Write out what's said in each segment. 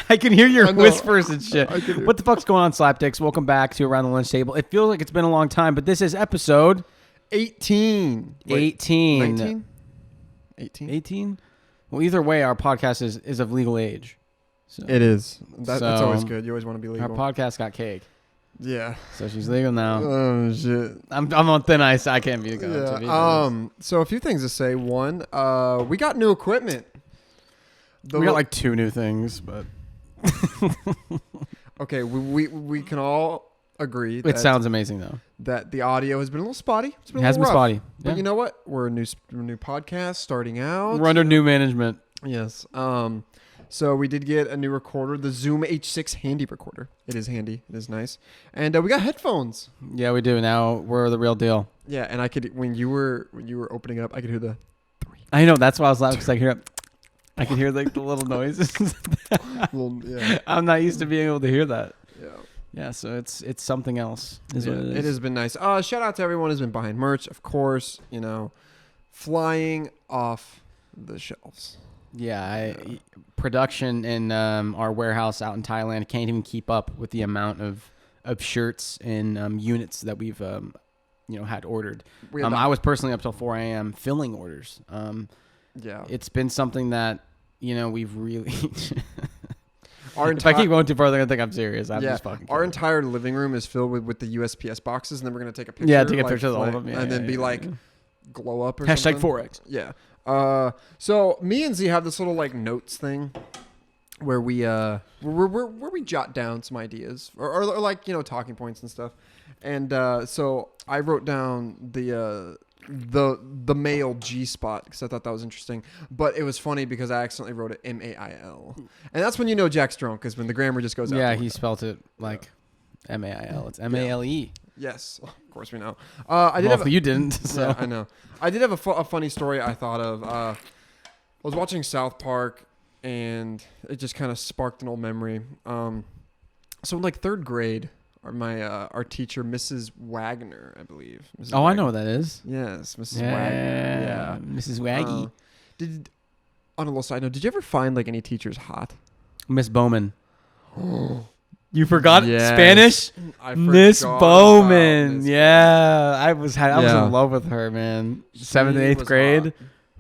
I can hear your whispers and shit. What the fuck's going on, Slapdicks? Welcome back to Around the Lunch Table. It feels like it's been a long time, but this is episode 18. Wait, 18. 19? 18? 18? Well, either way, our podcast is of legal age. So, It is. That's always good. You always want to be legal. Our podcast got cake. Yeah. So she's legal now. Oh, shit. I'm on thin ice. I can't be the guy. Yeah. So a few things to say. One, we got new equipment. We got like 2 new things, but... Okay, we can all agree it sounds amazing though that the audio has been a little spotty. It has been spotty, yeah. But you know what? We're a new podcast starting out. We're under new management. Yes. So we did get a new recorder, the Zoom H6 handy recorder. It is handy. It is nice. And we got headphones. Yeah, we do. Now we're the real deal. Yeah, and I could when you were opening up, I could hear the 3. I know, that's why I was laughing, because I could hear like the little noises. Yeah. I'm not used to being able to hear that. Yeah. Yeah, so it's something else. What it is. It has been nice. Shout out to everyone who's been buying merch, of course, flying off the shelves. Yeah, production in our warehouse out in Thailand can't even keep up with the amount of shirts and units that we've had ordered. I was personally up till 4 a.m. filling orders. Yeah, it's been something that we've really. If I keep going too far, they're gonna think I'm serious. I'm just fucking. Our entire living room is filled with the USPS boxes, and then we're gonna take a picture. Yeah, take a picture of all of them, and then be like, glow up or hashtag something. 4X. Yeah. So me and Z have this little like notes thing where we jot down some ideas or like talking points and stuff, and so I wrote down the male G spot because I thought that was interesting, but it was funny because I accidentally wrote it MAIL, and that's when Jack's drunk, because when the grammar just goes out. Yeah, he spelled it like MAIL. It's MALE. Yes, of course we know. You didn't. So. Yeah, I know. I did have a funny story I thought of. I was watching South Park, and it just kind of sparked an old memory. So in like 3rd grade, our teacher, Mrs. Wagner, I believe. Mrs. Wagner. I know what that is. Yes, Mrs. Wagner. Yeah, Mrs. Waggy. On a little side note, did you ever find like any teachers hot? Miss Bowman. You forgot Spanish? Miss Bowman. Yeah, I was in love with her, man. 7th and 8th grade.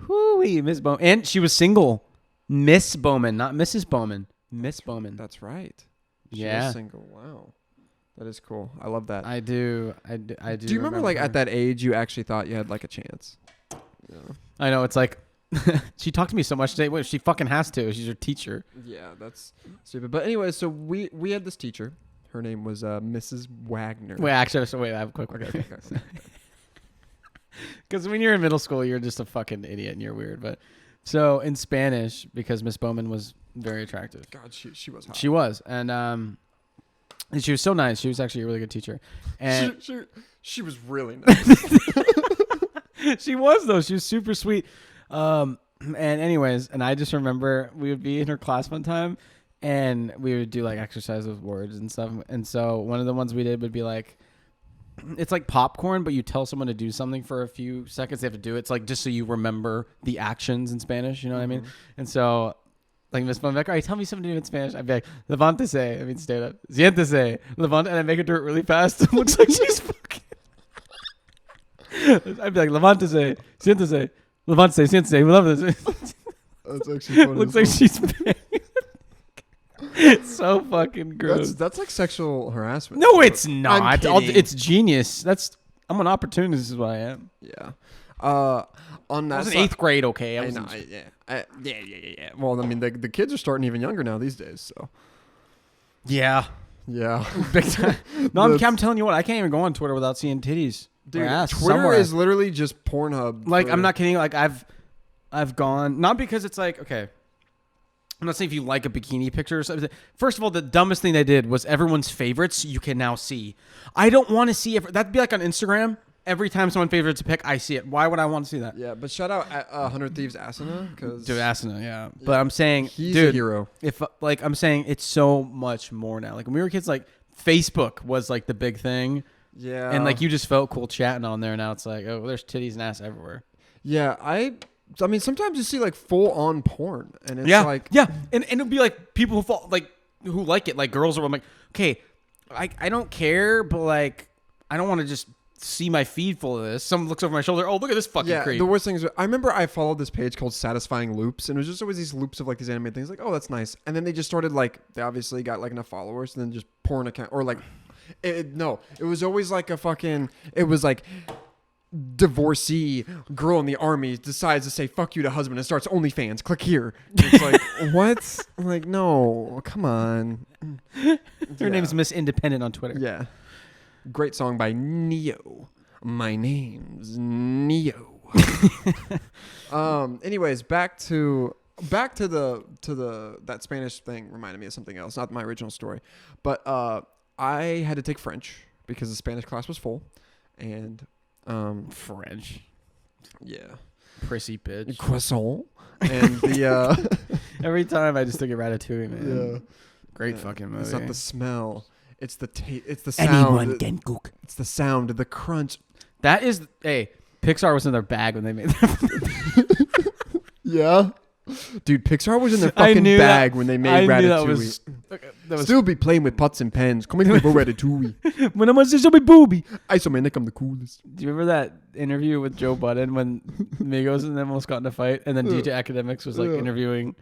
Whoo-wee, Miss Bowman, and she was single. Miss Bowman, not Mrs. Bowman. Miss Bowman. That's right. She was single. Wow. That is cool. I love that. I do. Do you remember like at that age you actually thought you had like a chance? Yeah. I know. It's like she talked to me so much today. Well, she fucking has to. She's her teacher. Yeah, that's stupid. But anyway, so we had this teacher. Her name was Mrs. Wagner. Wait, actually, I have a quick. Okay. Because when you're in middle school, you're just a fucking idiot and you're weird. But so in Spanish, because Miss Bowman was very attractive. God, she was hot. She was, and she was so nice. She was actually a really good teacher. And she was really nice. She was, though. She was super sweet. And anyways, and I just remember we would be in her class one time, and we would do like exercises with words and stuff. And so one of the ones we did would be like, it's like popcorn, but you tell someone to do something for a few seconds. They have to do it. It's like just so you remember the actions in Spanish. You know what I mean? And so... like Miss Bowman, like, all right, tell me something to do in Spanish. I'd be like, levántese. I mean, stand up. Siéntese. Levante. And I make her do it really fast. It looks like she's fucking. I'd be like, levántese. Siéntese. Levántese. Siéntese. We love this. That's actually funny. Looks like she's paying. It's so fucking gross. That's like sexual harassment. No, it's not. It's genius. I'm an opportunist, is what I am. Yeah. On that, I was in 8th grade. Okay, I know. Yeah. Well, I mean, the kids are starting even younger now these days. So. Yeah. Big time. No, I'm telling you what. I can't even go on Twitter without seeing titties. Dude, ass Twitter somewhere. is literally just Pornhub. Like, I'm not kidding. Like, I've gone, not because it's like, okay, I'm not saying if you like a bikini picture or something. First of all, the dumbest thing they did was everyone's favorites you can now see. I don't want to see it. That'd be like on Instagram. Every time someone favorites a pic, I see it. Why would I want to see that? Yeah, but shout out 100 Thieves Asuna because Dude, Asuna, yeah. But I'm saying, he's dude, a hero. if like I'm saying, it's so much more now. Like when we were kids, like Facebook was like the big thing, Yeah, and like you just felt cool chatting on there. Now it's like, oh, there's titties and ass everywhere. yeah. I mean, sometimes you see like full on porn, and it's Yeah, like yeah, and it'll be like people who fall like who like it, like girls. Or I'm like, okay, I don't care, but like I don't want to just see my feed full of this. Someone looks over my shoulder. Oh, look at this fucking creep. The worst thing is, I remember I followed this page called Satisfying Loops, and it was just always these loops of like these animated things. Like, oh, that's nice. And then they just started like they obviously got like enough followers, and then just porn account or like, it was always like a fucking. It was like divorcee girl in the army decides to say fuck you to husband and starts OnlyFans. Click here. It's like what? Like no, come on. Her name's Miss Independent on Twitter. Yeah. Great song by Neo. My name's Neo. Anyways, back to that Spanish thing reminded me of something else, not my original story. But I had to take French because the Spanish class was full. And French. yeah. Prissy bitch. Croissant. And the Every time I just think of Ratatouille, man. yeah. Great fucking movie. It's not the smell. It's the it's the sound. Anyone can cook. It's the sound, the crunch. That is, hey, Pixar was in their bag when they made that. Yeah. Dude, Pixar was in their I fucking knew bag that- when they I made knew Ratatouille. that was Still be playing with pots and pans. Coming for Ratatouille. when I was just a booby. Isomanic, I'm the coolest. Do you remember that interview with Joe Budden when Migos and them almost got in a fight, and then DJ Academics was like interviewing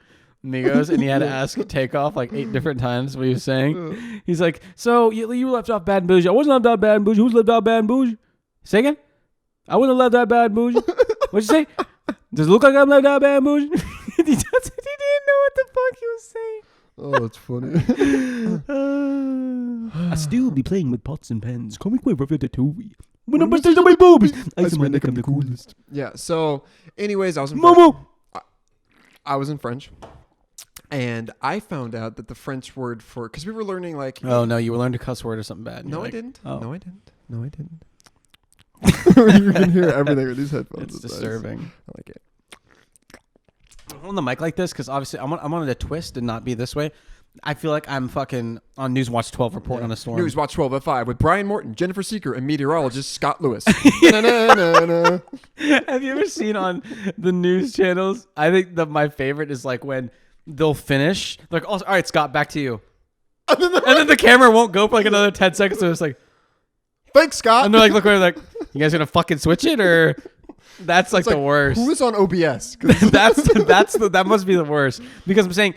Migos, and he had to ask Takeoff like 8 different times what he was saying. He's like, "So you left off Bad and Bougie. I wasn't left out Bad and Bougie. Who's left out Bad and Bougie? Say again? I wasn't left out Bad and Bougie. What'd you say? Does it look like I'm left out Bad and Bougie?" he didn't know what the fuck he was saying. Oh, that's funny. I still be playing with pots and pans. Coming quick for Ratatouille. When I'm busting my boobies. Isomanic, I'm the coolest. Yeah, so, anyways, I was in Momo. I was in French. And I found out that the French word for... Because we were learning, like... Oh, no, you learned a cuss word or something bad. No, Like, I didn't. oh. No, I didn't. No, I didn't. You can hear everything with these headphones. It's nice. disturbing. I like it. On the mic like this, because obviously I wanted to twist and not be this way. I feel like I'm fucking on Newswatch 12 reporting on a storm. Newswatch 12 at 5 with Brian Morton, Jennifer Seeker, and meteorologist Scott Lewis. Na-na-na-na. Have you ever seen on the news channels? I think my favorite is like when they'll finish, like, oh, all right, Scott, back to you. And then the camera won't go for like another 10 seconds. So it's like, Thanks, Scott. and they're like, look, they're like, you guys gonna fucking switch it or? That's like, It's the worst. Who is on OBS? 'Cause that must be the worst, because I'm saying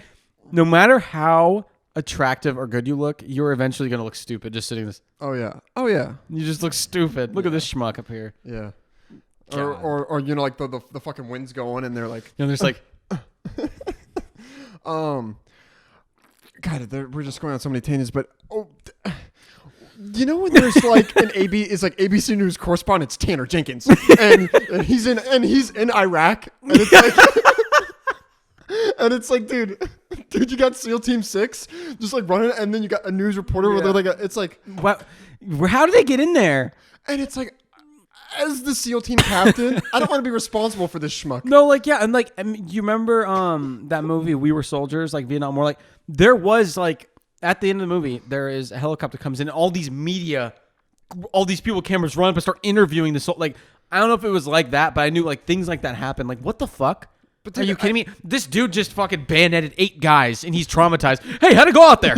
no matter how attractive or good you look, you're eventually gonna look stupid just sitting this. Oh, yeah. Oh, yeah. You just look stupid. Look at this schmuck up here. Yeah. God. Or you know, like the fucking wind's going and they're like, You know, there's like, God, we're just going on so many tangents, but you know when there's like an ABC News correspondent, it's Tanner Jenkins, and he's in Iraq, and it's like, and it's like, dude, you got SEAL Team 6 just like running, and then you got a news reporter where they're like, it's like, what? How did they get in there? and it's like, as the SEAL Team captain, I don't want to be responsible for this schmuck. No, like, yeah, and like, I mean, you remember that movie We Were Soldiers, like Vietnam War? Like, there was like at the end of the movie, there is a helicopter comes in, and all these media, all these people, cameras run up and start interviewing the like. I don't know if it was like that, but I knew like things like that happened. Like, what the fuck? But Are dude, you kidding me? This dude just fucking bayoneted 8 guys, and he's traumatized. Hey, how'd it go out there?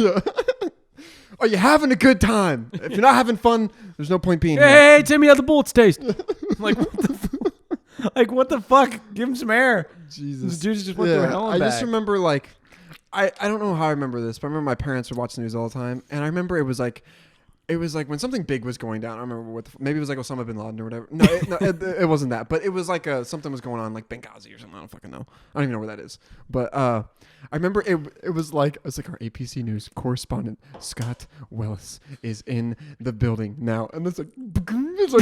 Are you having a good time? If you're not having fun, there's no point being here. Hey, tell me how the bullets taste. Like, what the like, what the fuck? Give him some air. Jesus. This dude just went through hell and I back. just remember like I don't know how I remember this, but I remember my parents would watch the news all the time, and I remember it was like when something big was going down. I don't remember what maybe it was like Osama bin Laden or whatever. No, it wasn't that, but it was like something was going on like Benghazi or something. I don't fucking know. I don't even know where that is. But I remember it was like our APC News correspondent Scott Wells is in the building now, and it's like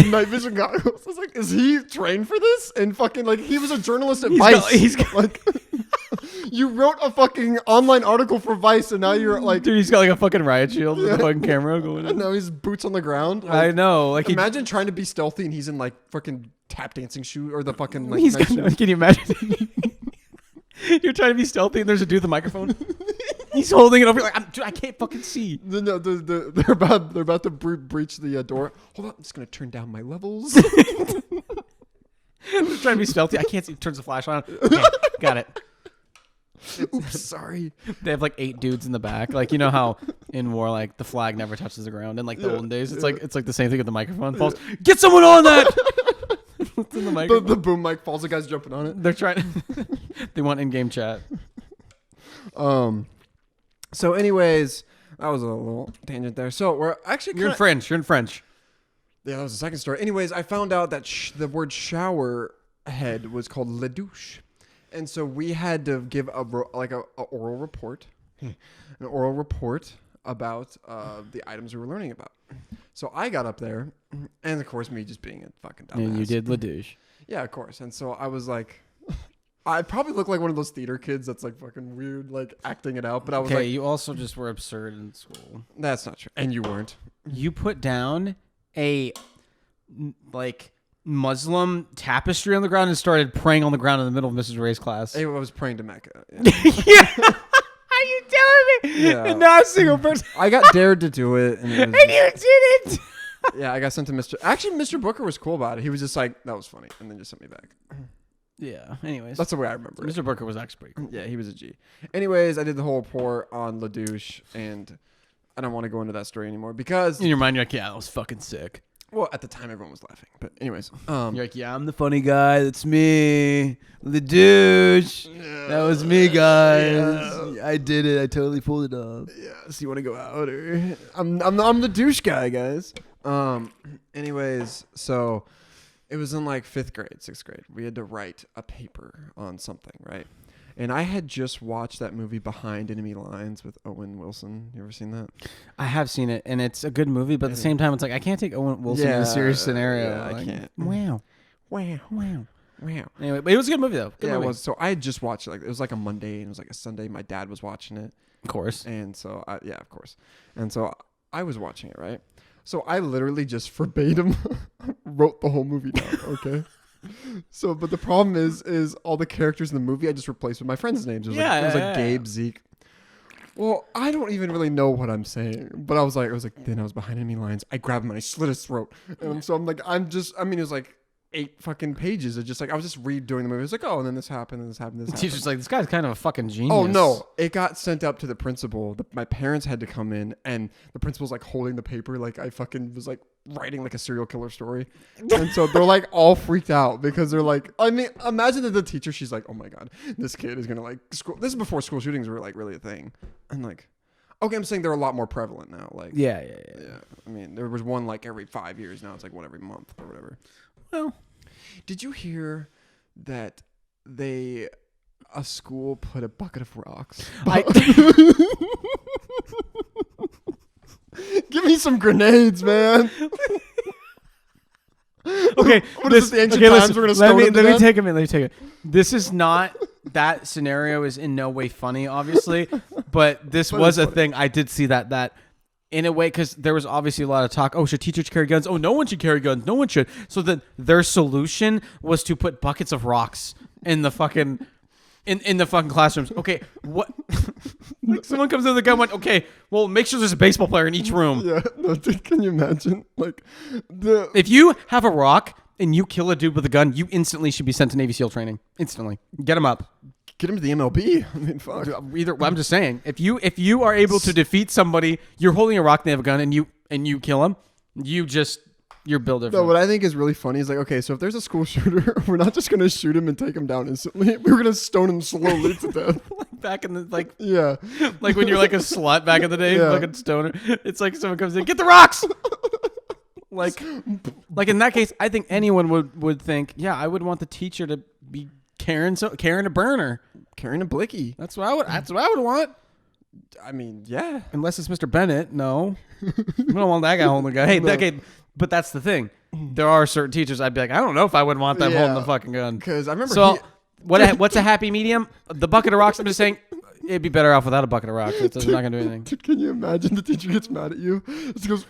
night vision goggles. I was like, is he trained for this? And fucking like he was a journalist at Vice. He's got like. You wrote a fucking online article for Vice, and now you're like, Dude, he's got like a fucking riot shield with a fucking camera going and in. now he's boots on the ground. I Like, know. Like imagine trying to be stealthy and he's in like fucking tap dancing shoe or the fucking like. he's nice got, shoes. can you imagine? You're trying to be stealthy and there's a dude with a microphone. He's holding it over like, dude, I can't fucking see. No, they're about to breach the door. Hold on, I'm just gonna turn down my levels. They're trying to be stealthy. I can't see. Turns the flash on. Okay, got it. Oops, sorry. They have like 8 dudes in the back. Like, you know how in war, like the flag never touches the ground in like the olden days. It's like the same thing with the microphone falls. Get someone on that. It's in the microphone. The boom mic falls. The guy's jumping on it. They're trying. They want in-game chat. So, anyways, that was a little tangent there. So we're actually You're in French. You're in French. Yeah, that was the second story. Anyways, I found out that the word shower head was called la douche. And so we had to give a oral report, an oral report about the items we were learning about. So I got up there, and of course, me just being a fucking dumbass. And you did Ladouche. Yeah, of course. And so I was like, I probably look like one of those theater kids that's like fucking weird, like acting it out. But I was Okay, like, you also just were absurd in school. that's not true. And you weren't. You put down a like Muslim tapestry on the ground and started praying on the ground in the middle of Mrs. Ray's class. I was praying to Mecca. Yeah. Yeah. Are you telling me? Yeah. And not a single person. I got dared to do it. And, it was And you didn't. yeah, I got sent to Mr. Actually, Mr. Booker was cool about it. He was just like, that was funny. And then just sent me back. Yeah. Anyways, That's the way I remember it. Mr. Booker was actually pretty cool. Yeah, he was a G. Anyways, I did the whole report on La Douche, and I don't want to go into that story anymore because, In your mind, you're like, yeah, that was fucking sick. well, at the time everyone was laughing. But anyways, You're like, yeah, I'm the funny guy. That's me. The douche. That was me, guys. Yeah. I did it. I totally pulled it off. yeah, so you want to go out or I'm the douche guy, guys. Anyways, so it was in like 5th grade, 6th grade. We had to write a paper on something, right? And I had just watched that movie Behind Enemy Lines with Owen Wilson. You ever seen that? I have seen it, and it's a good movie, but at the same time, it's like, I can't take Owen Wilson in Yeah, a serious scenario. yeah, I Like, can't. Wow. Wow, Wow. wow. Anyway, but it was a good movie, though. Good Yeah, movie. it was. So I had just watched it. Like it was like a Monday and it was like a Sunday. My dad was watching it, Of course. and so yeah, of course. And so I was watching it, right? So I literally just verbatim wrote the whole movie down. Okay. So, but the problem is all the characters in the movie I just replaced with my friends' names. It was like Gabe, Zeke. Well, I don't even really know what I'm saying, but I was like, then I was behind enemy lines. I grabbed him and I slit his throat, and so I'm like, it was like 8 fucking pages of just like I was just redoing the movie. It was like, oh, and then this happened, and this happened, this happened. Teacher's like, this guy's kind of a fucking genius. Oh no! It got sent up to the principal. My parents had to come in, and the principal's like holding the paper, like I fucking was like writing like a serial killer story, and so they're like all freaked out because they're like, I mean, imagine that the teacher, she's like, oh my god, this kid is gonna like school. This is before school shootings were like really a thing, and like, okay, I'm saying they're a lot more prevalent now. Like, Yeah. I mean, there was one like every 5 years. Now it's like one every month or whatever. Well, Did you hear that a school put a bucket of rocks? Give me some grenades, man. Okay, What is this, the ancient times we're gonna stone them to let me death? take a minute. Let me take it. This is not that scenario is in no way funny, obviously, but this But was it's a funny. thing. I did see that in a way because there was obviously a lot of talk. Oh, should teachers carry guns? Oh, no one should carry guns. No one should. So their solution was to put buckets of rocks in the fucking in the fucking classrooms. Okay, what? Like someone comes in with a gun. Went, okay, well, make sure there's a baseball player in each room. Yeah, no, dude, can you imagine? Like, If you have a rock and you kill a dude with a gun, you instantly should be sent to Navy SEAL training. Instantly, get him up. get him to the MLB. I mean, fuck. I'm just saying, if you are able to defeat somebody, you're holding a rock, they have a gun, and you kill him, you're built No, different. what I think is really funny is like, okay, so if there's a school shooter, we're not just gonna shoot him and take him down instantly. We're gonna stone him slowly to death. Back in the Yeah. like when you're like a slut back in the day, Yeah. fucking stoner. It's like someone comes in, get the rocks. like in that case, I think anyone would think, yeah, I would want the teacher to be carrying a burner. Carrying a blicky. That's what I would want. I mean, yeah. Unless it's Mr. Bennett, no. We don't want that guy holding the gun. Hey, No. that guy. But that's the thing. There are certain teachers I'd be like, I don't know if I would want them Yeah. holding the fucking gun. Because I remember So What's a happy medium? The bucket of rocks. I'm just saying, it'd be better off without a bucket of rocks. It's not gonna do anything. Dude, can you imagine the teacher gets mad at you? It goes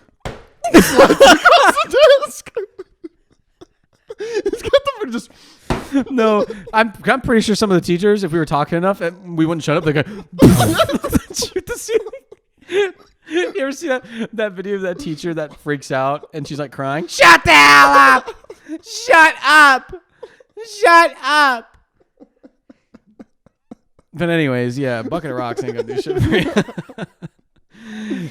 slides across the desk. He's got the just. No, I'm pretty sure some of the teachers, if we were talking enough, and we wouldn't shut up, they go shoot the ceiling. You ever see that video of that teacher that freaks out and she's like crying? Shut the hell up! Shut up! Shut up! But anyways, yeah, bucket of rocks ain't gonna do shit for you.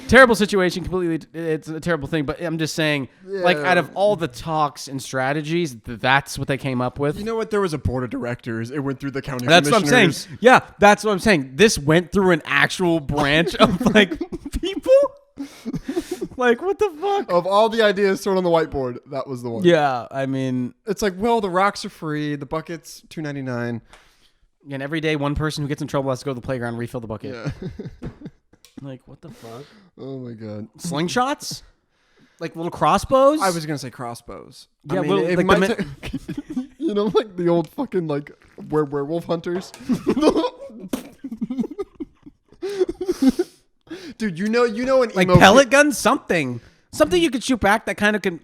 Terrible situation, completely. It's a terrible thing, but I'm just saying, like, out of all the talks and strategies, that's what they came up with. You know what? There was a board of directors. It went through the county That's what I'm saying. commissioners. Yeah, that's what I'm saying. This went through an actual branch of like people. Like, what the fuck? Of all the ideas thrown on the whiteboard, that was the one. Yeah, I mean, It's like, well, the rocks are free. The bucket's $2.99. and every day one person who gets in trouble has to go to the playground and refill the bucket. Yeah. Like, what the fuck? Oh my god. Slingshots? Like little crossbows? I was gonna say crossbows. Yeah, I mean, little- it like might the ta- you know, like the old fucking like werewolf hunters. Dude, you know an like emo pellet guns? Something you could shoot back that kind of can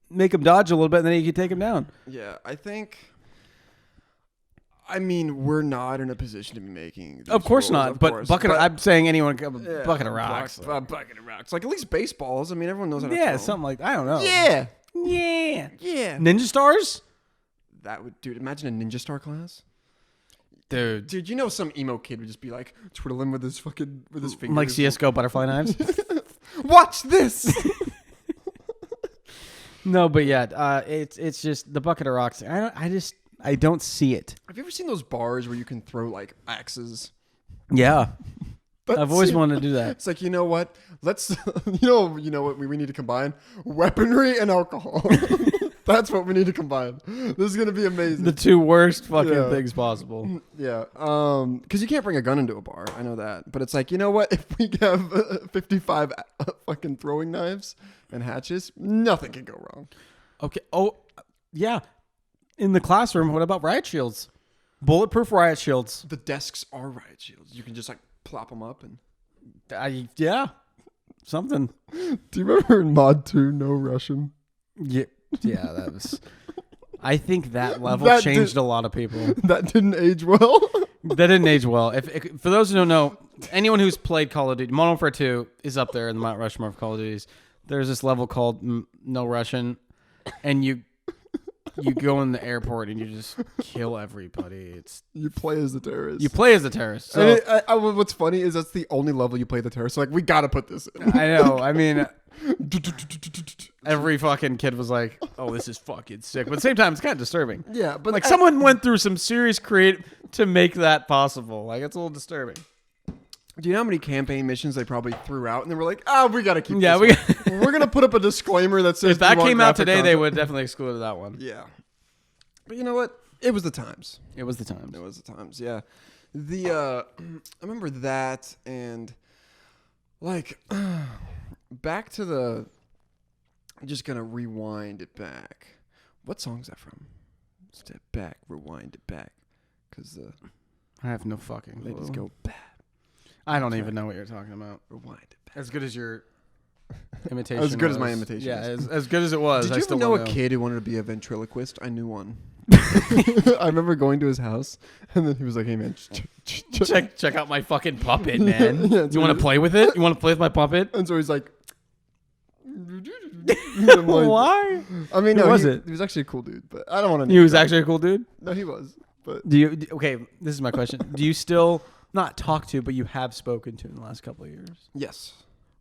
make them dodge a little bit, and then you can take them down. Yeah, I think. I mean, we're not in a position to be making. These Of course rules, not. of But course. bucket. I'm saying anyone. Yeah, Bucket of rocks. Bucket of rocks. Like at least baseballs. I mean, everyone knows how to Yeah, throw. something like I don't know. Yeah. Yeah. Yeah. Ninja stars, That would, dude. Imagine a ninja star class. dude. Dude, you know some emo kid would just be like twiddling with his fingers. Like CS:GO butterfly knives. Watch this. No, but yeah, it's just the bucket of rocks. I don't see it. Have you ever seen those bars where you can throw like axes? Yeah, That's I've always it. wanted to do that. It's like, you know what? Let's you know what we need to combine? Weaponry and alcohol. That's what we need to combine. This is gonna be amazing. The two worst fucking Yeah. things possible. Yeah, because you can't bring a gun into a bar. I know that, but it's like, you know what? If we have 55 fucking throwing knives and hatchets, nothing can go wrong. Okay. Oh, yeah. In the classroom, what about riot shields? Bulletproof riot shields. The desks are riot shields. You can just like plop them up and. Yeah, something. Do you remember in Mod 2, No Russian? Yeah, that was. I think that level That changed did- a lot of people. That didn't age well. That didn't age well. If for those who don't know, anyone who's played Call of Duty, Modern Warfare 2 is up there in the Mount Rushmore of Call of Duties. There's this level called No Russian, and you go in the airport and you just kill everybody. You play as the terrorist. You play as a terrorist. So And what's funny is that's the only level you play the terrorist. So like, we gotta put this in. I know. I mean, every fucking kid was like, "Oh, this is fucking sick," but at the same time, it's kind of disturbing. Yeah, but Like someone went through some serious creative to make that possible. Like it's a little disturbing. do you know how many campaign missions they probably threw out and they were like, we gotta keep. Yeah, this one. We're gonna put up a disclaimer that says if that "Do you want came out graphic today, they content?" would definitely exclude that one. Yeah, but you know what? It was the times. It was the times. It was the times. Yeah, I remember that and like back to the. I'm just gonna rewind it back. What song's that from? Step back, rewind it back, because I have no fucking clue. ladies go back, I don't even know what you're talking about. rewind it back. As good as your imitation. As good as my was. imitation Yeah, is. as good as it was. Did I you still ever know don't a kid who wanted to be a ventriloquist? I knew one. I remember going to his house, and then he was like, "Hey man, Check out my fucking puppet, man. Yeah, You want to play with it? You want to play with my puppet? And so he's like, I'm like, Why? I mean, Who no, was he, it? He was actually a cool dude, but I don't want to. He was actually a cool dude. No, he was. But Okay, this is my question. Do you still not talk to, but you have spoken to in the last couple of years? yes,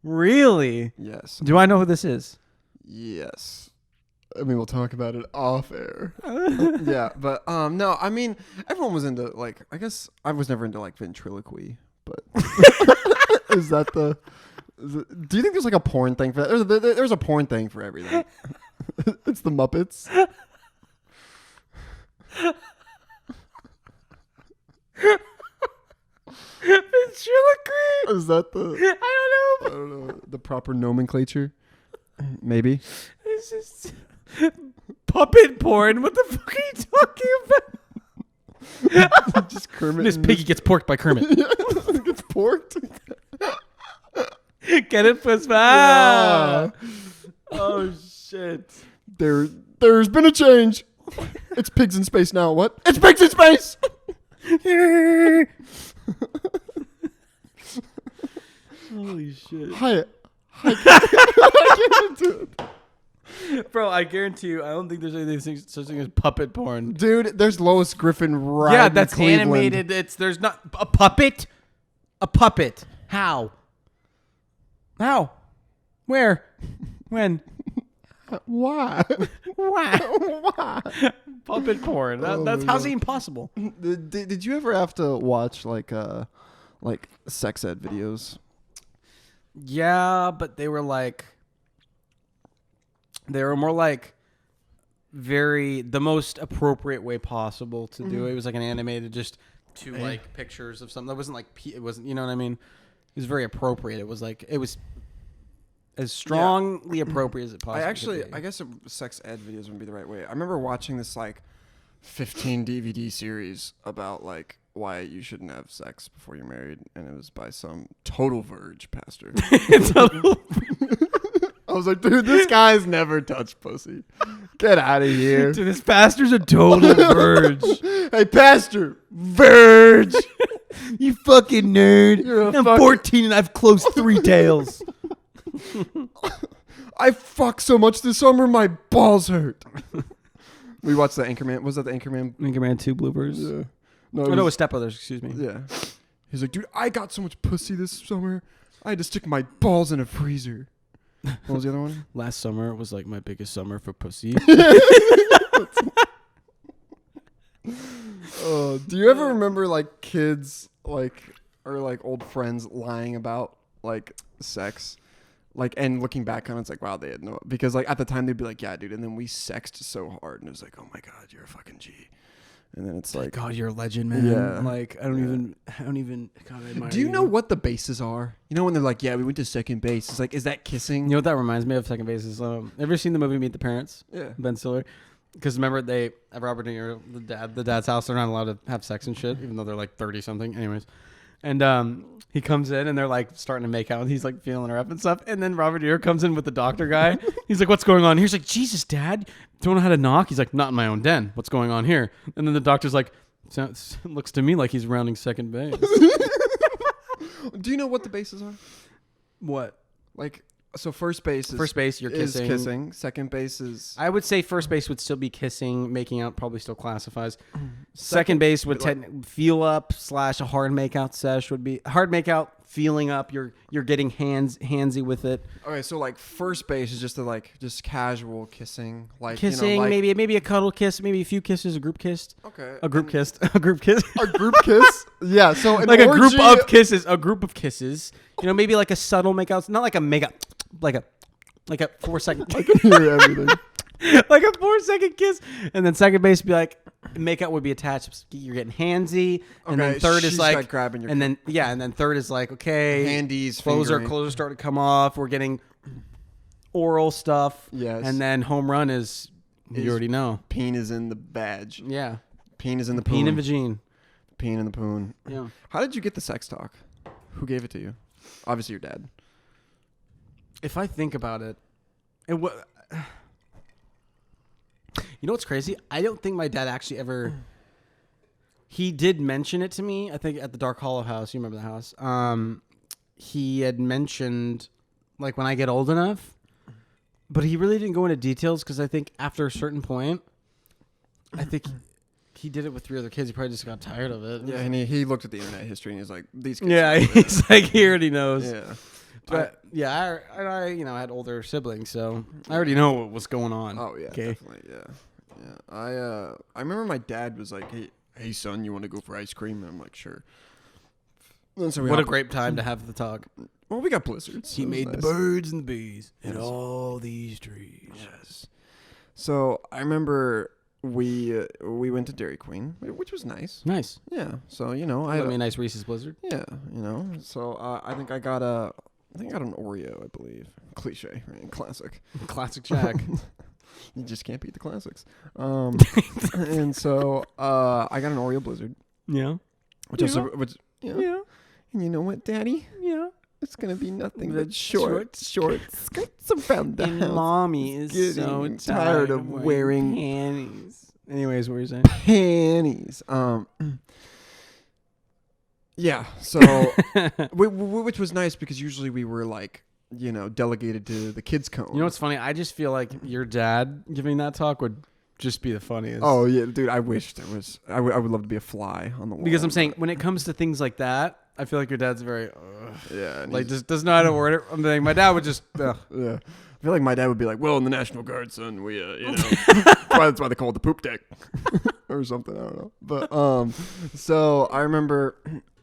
Really? yes, Do I know who this is? yes. I mean, we'll talk about it off air. Yeah, but no, I mean, everyone was into like. I guess I was never into like ventriloquy, but is that the? Do you think there's like a porn thing for that? There's a porn thing for everything. It's the Muppets. Ventriloquy? Is that the? I I don't know the proper nomenclature. Maybe. This is puppet porn. What the fuck are you talking about? Just Kermit. Miss Piggy gets porked by Kermit. gets porked. Get it, Puss? Ah! Oh shit! There's been a change. It's pigs in space now. What? It's pigs in space. Holy shit! Hi. Bro, I guarantee you, I don't think there's anything such thing as puppet porn. Dude, there's Lois Griffin right Yeah, in that's Cleveland. animated. There's not a puppet. A puppet. How? How? Where? When? Why? Why? Why? Puppet porn. That's how's it even possible? Did you ever have to watch like sex ed videos? Yeah, but they were more like the most appropriate way possible to do it. It was like an animated, just two like pictures of something. That wasn't like it wasn't, you know what I mean? It was very appropriate. It was as strongly appropriate as it possibly could be. I guess sex ed videos wouldn't be the right way. I remember watching this like 15 DVD series about like why you shouldn't have sex before you're married, and it was by some total verge pastor. I was like, dude, this guy's never touched pussy. Get out of here. Dude, this pastor's a total verge. Hey, pastor, verge. You fucking nerd. I'm 14 and I've closed 3 tails. I fucked so much this summer, my balls hurt. We watched the Anchorman. Was that the Anchorman? Anchorman 2 bloopers? Yeah. No, it was Step Brothers, excuse me. Yeah. He's like, dude, I got so much pussy this summer. I had to stick my balls in a freezer. What was the other one? Last summer was like my biggest summer for pussy. Do you ever remember like kids or like old friends lying about like sex? Like, and looking back on it, it's like, wow, they had no, because like at the time they'd be like, yeah, dude. And then we sexed so hard and it was like, oh my God, you're a fucking G. And then it's like, God, you're a legend, man. Yeah. Like, I don't even, God, I admire do you know what the bases are? You know, when they're like, yeah, we went to second base. It's like, is that kissing? You know what that reminds me of? Second base is, ever seen the movie Meet the Parents? Yeah. Ben Stiller? Because remember, they at Robert De Niro, the dad's house, they're not allowed to have sex and shit, even though they're like 30 something. Anyways, and he comes in and they're like starting to make out, and he's like feeling her up and stuff. And then Robert De Niro comes in with the doctor guy. He's like, "What's going on?" He's like, "Jesus, Dad, don't know how to knock." He's like, "Not in my own den. What's going on here?" And then the doctor's like, "Looks to me like he's rounding second base." Do you know what the bases are? What? Like, so first base You're kissing. kissing. Second base is. I would say first base would still be kissing. Making out probably still classifies. Second base would feel up / a hard makeout sesh would be hard makeout. Feeling up, you're getting handsy with it. Okay, so like first base is just casual kissing, like Kissing, you know, like, maybe a cuddle kiss, maybe a few kisses, a group kiss. Okay, A group kiss. A group kiss. a group kiss. Yeah, so an Like a group orgy- of kisses. A group of kisses. You know, maybe like a subtle makeout. Not like a make out. Like a 4-second. I can hear everything. Like a 4-second kiss, and then second base would be like makeout would be attached. You're getting handsy, and then Okay, third is she's like like grabbing your and then third is like okay, handies, clothes fingering. are starting to come off. We're getting oral stuff, Yes. and then home run is you already know. Peen is in the badge. Yeah, Peen is in the peen and poon. vagine. Peen in the poon. Yeah. How did you get the sex talk? Who gave it to you? Obviously your dad. If I think about it, it was. You know what's crazy? I don't think my dad actually ever. He did mention it to me. I think at the Dark Hollow house. You remember the house? He had mentioned, like, when I get old enough, but he really didn't go into details because I think after a certain point, I think he did it with 3 other kids. He probably just got tired of it. Yeah, and he looked at the internet history and he's like, these kids. Yeah, he's like, he already knows. Yeah. But yeah, I you know, I had older siblings, so I already know what was going on. Oh yeah, okay. definitely. Yeah. I remember my dad was like, hey son, you want to go for ice cream? And I'm like, sure. And so What a great time to have the talk. Well, we got blizzards. He It was made the nice. birds and the bees and Yes. all these trees. Yes. So I remember we went to Dairy Queen, which was nice. Nice. Yeah. So you know, I mean, a nice Reese's Blizzard. yeah, you know. So I think I got an Oreo, I believe. Cliche, right? Classic. Classic Jack. You just can't beat the classics. And so I got an Oreo Blizzard, Yeah. which Yeah. And you know what, Daddy? Yeah. It's gonna be nothing The but short skirts around the And house. mommy is Getting so tired of wearing panties. Anyways, what were you saying? Panties. Yeah. So, which was nice because usually we were like, delegated to the kids' cone. You know what's funny? I just feel like your dad giving that talk would just be the funniest. Oh yeah, dude. I wish there was. I would love to be a fly on the wall. Because I'm saying when it comes to things like that, I feel like your dad's very yeah, like just doesn't know how to word it. I'm saying my dad would just yeah. I feel like my dad would be like, "Well, in the National Guard, son, we that's why they call it the poop deck or something. I don't know." But so I remember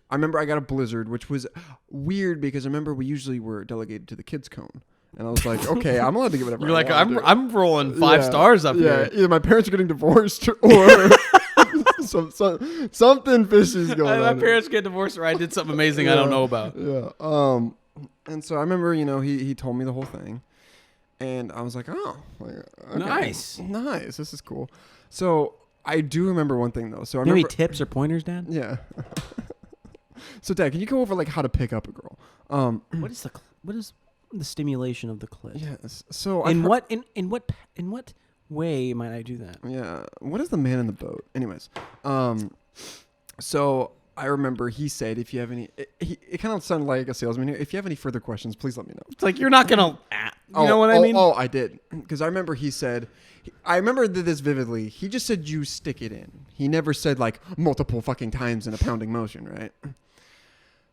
I got a Blizzard, which was weird because I remember we usually were delegated to the kids' cone. And I was like, okay, I'm allowed to get whatever. you're like I want, I'm rolling 5 stars up here. Either my parents are getting divorced or something fishy is going on. My parents get divorced or I did something amazing I don't know about. Yeah. And so I remember, he told me the whole thing, and I was like, oh, okay, Nice. This is cool. So I do remember one thing though. So I You have any remember, tips or pointers, Dad? yeah. So Dad, can you go over like how to pick up a girl? What is the stimulation of the clit? Yes. So In what way might I do that? Yeah. What is the man in the boat? Anyways, so I remember he said, if you have any, it kind of sounded like a salesman here. If you have any further questions, please let me know. It's like you're not gonna, you know what I mean? Oh, I did. Because I remember he said, I remember this vividly. He just said, you stick it in. He never said like multiple fucking times in a pounding motion, right?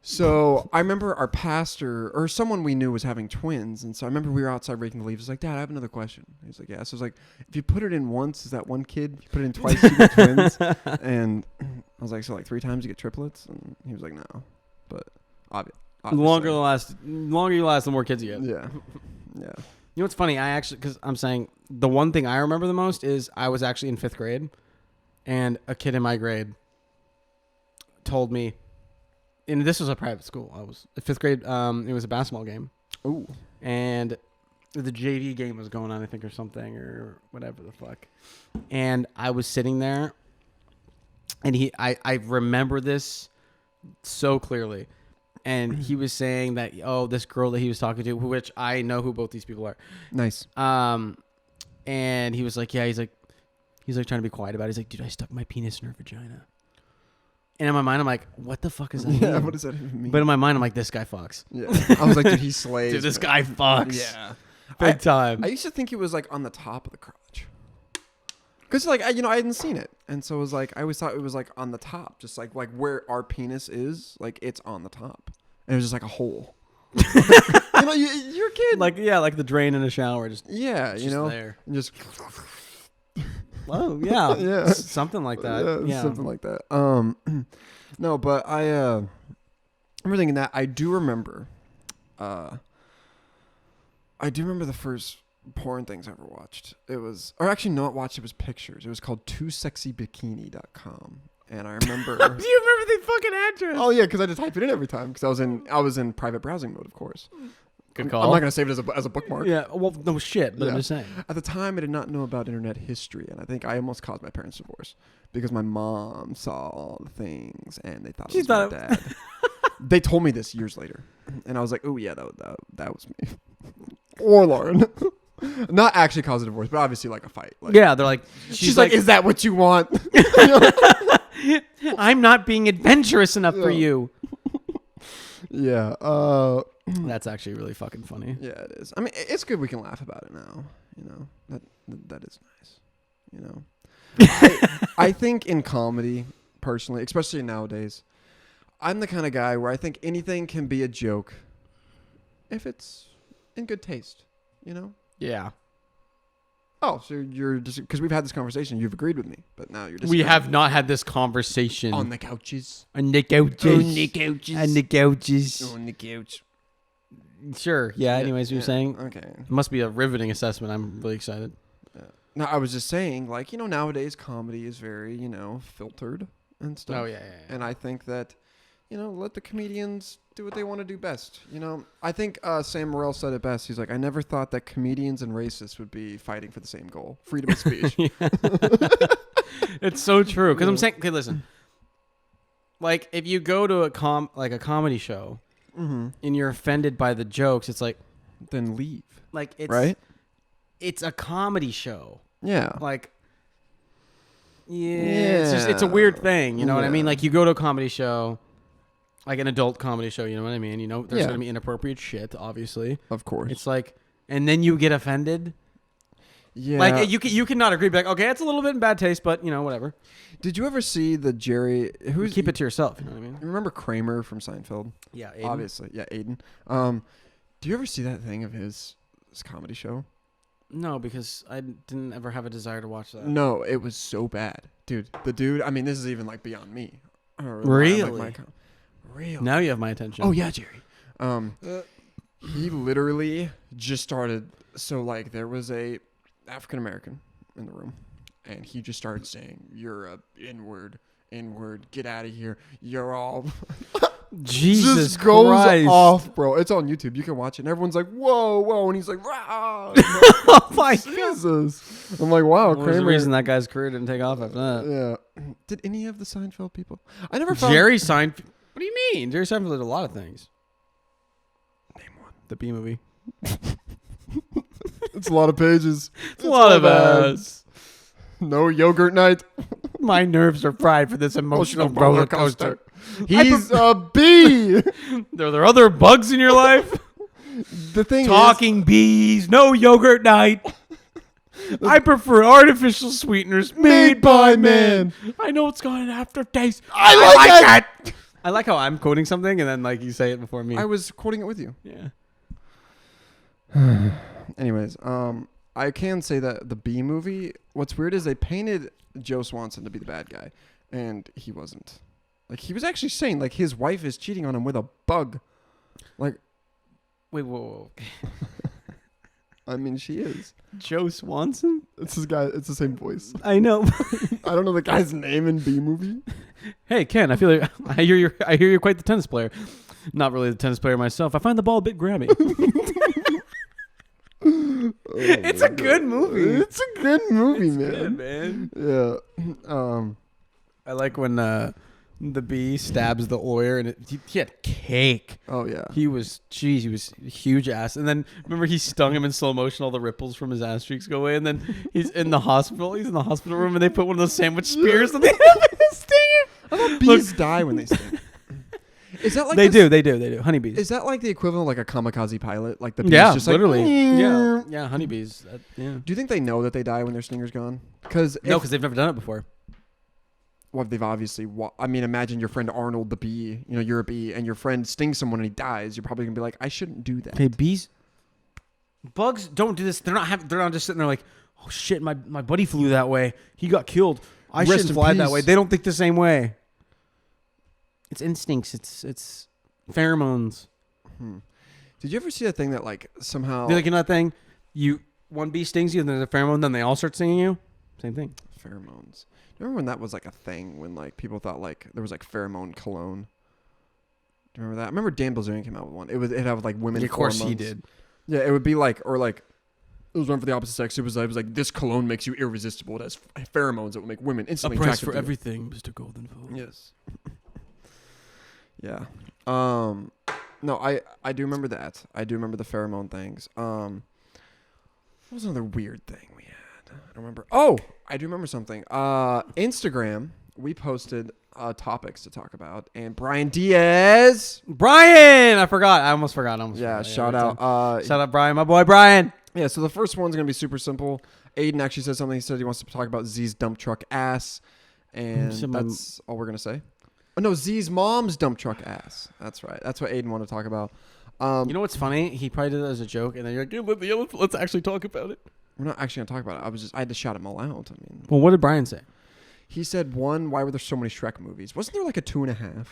So I remember our pastor or someone we knew was having twins. And so I remember we were outside raking the leaves. I was like, Dad, I have another question. He's like, yeah. So I was like, if you put it in once, is that one kid? If you put it in twice, you get twins. And I was like, so like 3 times you get triplets? And he was like, no. But obviously. The longer you last, the more kids you get. Yeah. Yeah. You know what's funny? Because I'm saying the one thing I remember the most is I was actually in 5th grade, and a kid in my grade told me, and this was a private school. I was 5th grade. It was a basketball game. Ooh. And the JV game was going on, I think, or something, or whatever the fuck. And I was sitting there, and I remember this so clearly. And he was saying that, this girl that he was talking to, which I know who both these people are. Nice. And he was like, yeah, he's like trying to be quiet about it. He's like, dude, I stuck my penis in her vagina. And in my mind, I'm like, what the fuck is that? Yeah, mean? what does that even mean? But in my mind, I'm like, this guy fucks. Yeah. I was like, dude, he slays. Dude, this guy fucks. Yeah. Big time. I used to think it was like on the top of the crotch. Because like, I hadn't seen it. And so it was like, I always thought it was like on the top. Just like where our penis is, like it's on the top. And it was just like a hole. You're a kid. Like the drain in a shower. Just yeah, just there. And just oh yeah, yeah, something like that. Yeah, something like that. No, but I remember thinking that I do remember the first porn things I ever watched. It was, or actually not watched. It was pictures. It was called toosexybikini.com. And I remember. Do you remember the fucking address? Oh yeah, because I just type it in every time because I was in private browsing mode, of course. Good call. I'm not gonna save it as a bookmark. Yeah. Well, no shit. But Yeah. I'm just saying. At the time, I did not know about internet history, and I think I almost caused my parents' divorce because my mom saw all the things and they thought it was my dad. They told me this years later, and I was like, "Oh yeah, that was me." Or Lauren. Not actually cause a divorce, but obviously like a fight. Like, Yeah, they're like, she's like, "Is that what you want?" I'm not being adventurous enough for you. Yeah. That's actually really fucking funny. Yeah, it is. I mean, it's good we can laugh about it now. That is nice. I think in comedy, personally, especially nowadays, I'm the kind of guy where I think anything can be a joke if it's in good taste. Yeah. Oh, so you're just because we've had this conversation, you've agreed with me, but now you're just We have not had this conversation on the couches. On the couches. On the couches. On the couches. On the couch. Sure. Yeah. Anyways, you're saying okay. It must be a riveting assessment. I'm really excited. No, I was just saying, like, nowadays comedy is very, filtered and stuff. Oh yeah. And I think that let the comedians do what they want to do best. I think Sam Morril said it best. He's like, I never thought that comedians and racists would be fighting for the same goal, freedom of speech. It's so true. Because I'm saying, okay, listen. Like, if you go to a comedy show and you're offended by the jokes, it's like, Then leave. like it's Right? It's a comedy show. Yeah. Like, it's a weird thing. You know what I mean? Yeah. Like, you go to a comedy show, like an adult comedy show. You know what I mean? There's Yeah. gonna be inappropriate shit, obviously. Of course. It's like, and then you get offended. Yeah. Like, you cannot agree. Be like, okay, it's a little bit in bad taste, but whatever. Did you ever see the Jerry? Keep it to yourself. You know what I mean? Remember Kramer from Seinfeld? Yeah, Aiden. Obviously, yeah, Aiden. Do you ever see that thing of his comedy show? No, because I didn't ever have a desire to watch that. No, it was so bad, dude. The dude. I mean, this is even like beyond me. Really? Really? Now you have my attention. Oh yeah, Jerry. He literally just started. So like, there was a African American in the room, and he just started saying, "You're a N-word, get out of here. You're all." Jesus Just goes Christ. off, bro. It's on YouTube. You can watch it. And everyone's like, "Whoa, whoa!" And he's like, "Rah!" Oh my God. Jesus. I'm like, wow, What was the Kramer. reason that guy's career didn't take off after that? Yeah. Did any of the Seinfeld people? I never found. Jerry Seinfeld. What do you mean? Jerry Seinfeld did a lot of things. Name one. The B movie. It's a lot of pages. It's a lot of ads. No yogurt night. My nerves are fried for this emotional roller coaster. He's a bee. Are there other bugs in your life? The thing Talking bees. No yogurt night. I prefer artificial sweeteners made by man. I know it's got an aftertaste. I like it. I like how I'm quoting something and then like you say it before me. I was quoting it with you. Yeah. Anyways, I can say that the Bee movie, what's weird is they painted Joe Swanson to be the bad guy, and he wasn't. Like, he was actually saying, like, his wife is cheating on him with a bug. Like, Wait, whoa. I mean, she is. Joe Swanson? It's this guy. It's the same voice. I know. I don't know the guy's name in Bee movie. Hey Ken, I feel like I hear you're quite the tennis player. Not really the tennis player myself. I find the ball a bit grabby. It's a good movie. It's a good movie, man. Good, man. Yeah. I like when the bee stabs the lawyer and he had cake. Oh yeah. He was huge ass. And then remember he stung him in slow motion. All the ripples from his ass streaks go away. And then he's in the hospital. He's in the hospital room and they put one of those sandwich spears on the end of his stinger. I thought bees die when they sting. Is that like They do. Honeybees. Is that like the equivalent of like a kamikaze pilot? Like the bees Yeah, just literally. like, Yeah, honeybees. Yeah. Do you think they know that they die when their stinger's gone? Because No, because they've never done it before. well, they've obviously. I mean, imagine your friend Arnold the bee. You're a bee, and your friend stings someone and he dies. You're probably gonna be like, I shouldn't do that. Okay, bugs don't do this. They're not just sitting there like, oh shit, my buddy flew that way. He got killed. I Rest shouldn't in fly that peace. way. They don't think the same way. It's instincts. It's pheromones. Did you ever see that thing that like somehow Like that thing, one bee stings you, and there's a pheromone, then they all start stinging you. Same thing. pheromones? Remember when that was like a thing when like people thought like there was like pheromone cologne? Do you remember that? I remember Dan Bilzerian came out with one. It'd have like women. Of course he pheromones. did. Yeah, it would be like it was one for the opposite sex. It was like this cologne makes you irresistible. It has pheromones that will make women A instantly price attracted for to you. everything, Mr. Goldenfeld. Yes. Yeah. No, I do remember that. I do remember the pheromone things. What was another weird thing we had? I don't remember. Oh, I do remember something. Instagram, we posted topics to talk about, and Brian Diaz. Brian, I forgot. I almost forgot. Yeah, shout every out. time. Shout out, Brian, my boy, Brian. Yeah, so the first one's gonna be super simple. Aiden actually said something. He said he wants to talk about Z's dump truck ass, and that's all we're gonna say. Oh no, Z's mom's dump truck ass. That's right. That's what Aiden wanted to talk about. You know what's funny? He probably did that as a joke, and then you're like, yeah, let's actually talk about it. We're not actually gonna talk about it. I had to shout him all out. I mean, Well, what did Brian say? he said one. Why were there so many Shrek movies? Wasn't there like a 2.5?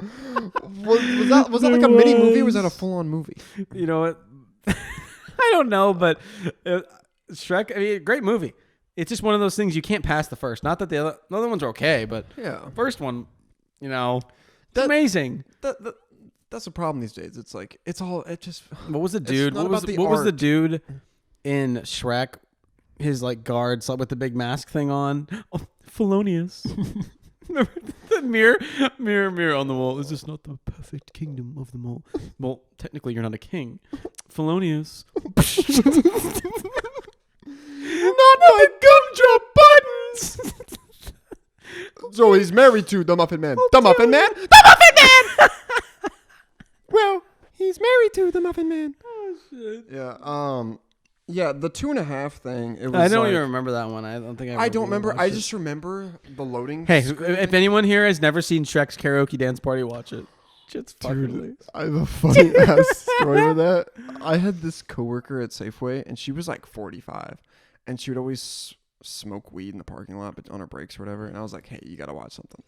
was that like a mini movie? Or was that a full on movie? You know what? I don't know, but Shrek. I mean, great movie. It's just one of those things you can't pass the first. Not that the other ones are okay, but Yeah. first one, You know, it's That- amazing. That's the problem these days. It's like it just. What was the It's dude? not What was about the what was the art. dude in Shrek? His like guard slept with the big mask thing on. Oh, Felonious. Remember the mirror on the wall. Is this not the perfect kingdom of them all? Well, technically, you're not a king. Felonious. Not my gumdrop buttons. So he's married to the Muffin Man. The Muffin Man. The Muffin Man. Well, he's married to the Muffin Man. Oh shit. Yeah. Yeah. The 2.5 thing. It was. I don't like, even remember that one. I don't think I don't remember. watched I it. just remember the loading. Hey, screen. if anyone here has never seen Shrek's karaoke dance party, watch it. Shit's fucking Dude, hilarious. I have a funny ass story with that. I had this coworker at Safeway, and she was like 45, and she would always smoke weed in the parking lot, but on her breaks or whatever. And I was like, "Hey, you gotta watch something."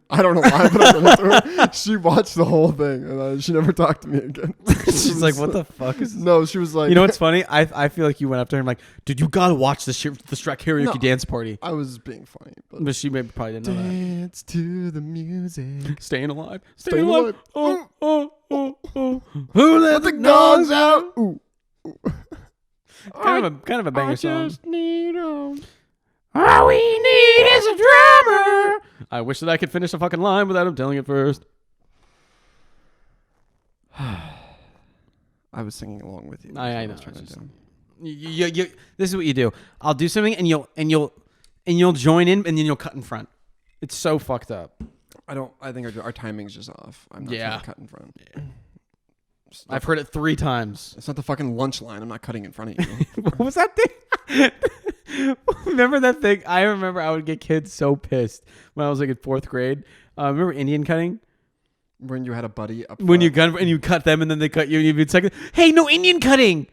I don't know why, but I sent it to her. She watched the whole thing, and she never talked to me again. She's like, "What the fuck is this?" No, she was like, You know what's funny? I feel like you went up to her and like, dude, you gotta watch the Shrek karaoke No. dance party. I was being funny, but But she maybe probably didn't know that. dance to the music. Staying alive. Staying alive. Oh, oh, oh, oh. Who let Let the the dogs dogs out? out. Ooh. Kind of a banger I song. just need 'em. All we need is a drummer. I wish that I could finish a fucking line without him telling it first. I was singing along with you. I know. was trying to It's just- do. This is what you do. I'll do something and you'll join in and then you'll cut in front. It's so fucked up. I think our timing's just off. I'm not Yeah. trying to cut in front. I've heard it 3 times. It's not the fucking lunch line. I'm not cutting in front of you. What was that thing? Remember that thing? I remember I would get kids so pissed when I was like in 4th grade. Remember Indian cutting? When you had a buddy up When you front. cut and you cut them and then they cut you and you'd be like, "Hey, no Indian cutting!"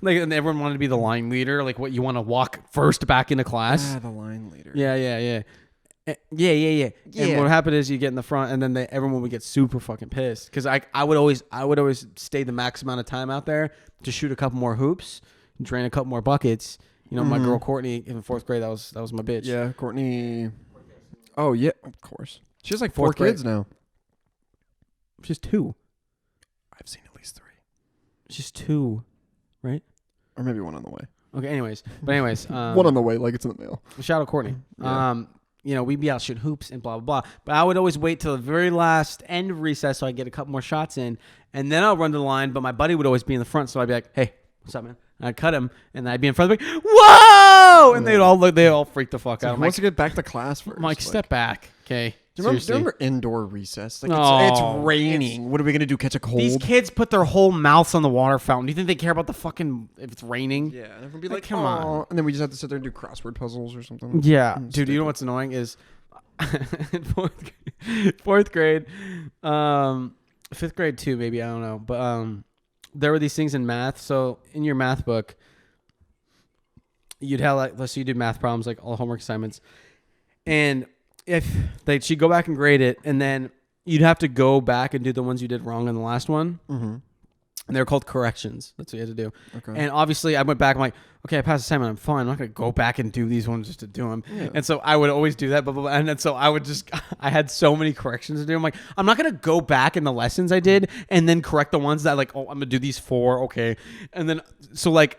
Like, and everyone wanted to be the line leader. Like, what you want to walk first back into class? Ah, the line leader. Yeah. And Yeah. what happened is you get in the front, and then everyone would get super fucking pissed because I would always stay the max amount of time out there to shoot a couple more hoops, drain a couple more buckets. You know, my girl Courtney in 4th grade, that was my bitch. Yeah, Courtney. Oh yeah, of course. She has like 4 4th grade. kids now. She's 2. I've seen at least 3, She's 2, right? or maybe one on the way. Okay. Anyways, One on the way, like it's in the mail. shout out Courtney. Yeah. You know, we'd be out shooting hoops and blah, blah, blah. But I would always wait till the very last end of recess so I get a couple more shots in. And then I'll run to the line. But my buddy would always be in the front. So I'd be like, "Hey, what's up, man?" And I'd cut him. And I'd be in front of me. Whoa! And they'd all freak the fuck out. I'm Wants like, to get back to class first. step back. Okay. Do you Seriously. remember indoor recess? Like No, it's raining. What are we gonna do? Catch a cold? These kids put their whole mouths on the water fountain. Do you think they care about the fucking if it's raining? Yeah, and everyone be Like, like, come on. "Aw," and then we just have to sit there and do crossword puzzles or something. Yeah, Mm, dude. You know what's annoying is in 4th grade, 5th grade too, maybe, I don't know. But there were these things in math. So in your math book, you'd have like, let's say you did math problems, like all homework assignments, and if she'd go back and grade it, and then you'd have to go back and do the ones you did wrong in the last one. Mm-hmm. And they're called corrections. That's what you had to do. Okay. And obviously, I went back. I'm like, okay, I passed the assignment. I'm fine. I'm not going to go back and do these ones just to do them. Yeah. And so I would always do that. Blah, blah, blah. And then so I would just, I had so many corrections to do. I'm like, I'm not going to go back in the lessons I did and then correct the ones that like, oh, I'm going to do these 4. Okay. And then, so like,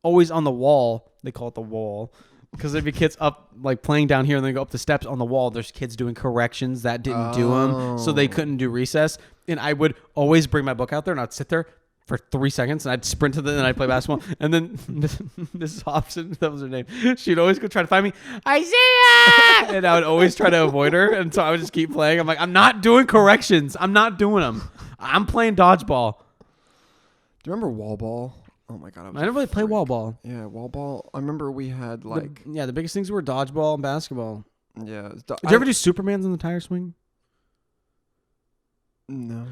always on the wall, they call it the wall. Because there'd be kids up, like playing down here, and then go up the steps on the wall. There's kids doing corrections that didn't do them, so they couldn't do recess. And I would always bring my book out there, and I'd sit there for 3 seconds, and I'd sprint to and I'd play basketball. And then Mrs. Hobson, that was her name, she'd always go try to find me, Isaiah! And I would always try to avoid her, and so I would just keep playing. I'm like, I'm not doing corrections. I'm not doing them. I'm playing dodgeball. Do you remember wall ball? Oh my god, I never really played wall ball. Yeah, wall ball. I remember we had like The biggest things were dodgeball and basketball. yeah. Did you ever do Supermans in the tire swing? No.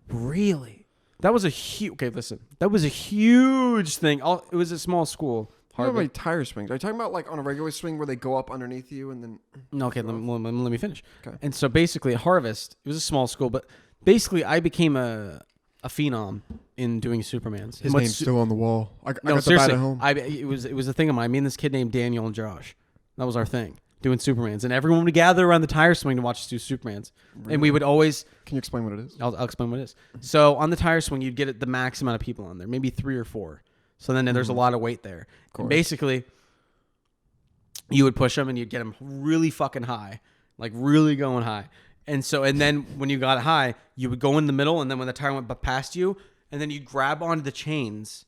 Really? That was a huge. Okay, listen. That was a huge thing. It was a small school. How about Harvard. tire swings? Are you talking about like on a regular swing where they go up underneath you and then? No, okay, let me finish. Okay. And so basically, at Harvest, it was a small school, but basically, I became a phenom in doing Supermans. His What's name's su- still on the wall. I No, got seriously, the bat at home. it was a thing of mine. Me and this kid named Daniel and Josh. That was our thing. doing Supermans, and everyone would gather around the tire swing to watch us do Supermans. And we would always. Can you explain what it is? I'll explain what it is. So on the tire swing, you'd get the max amount of people on there, maybe 3 or 4. So then there's a lot of weight there. And basically, you would push them and you'd get them really fucking high, like really going high. And then when you got high, you would go in the middle, and then when the tire went past you, and then you'd grab onto the chains,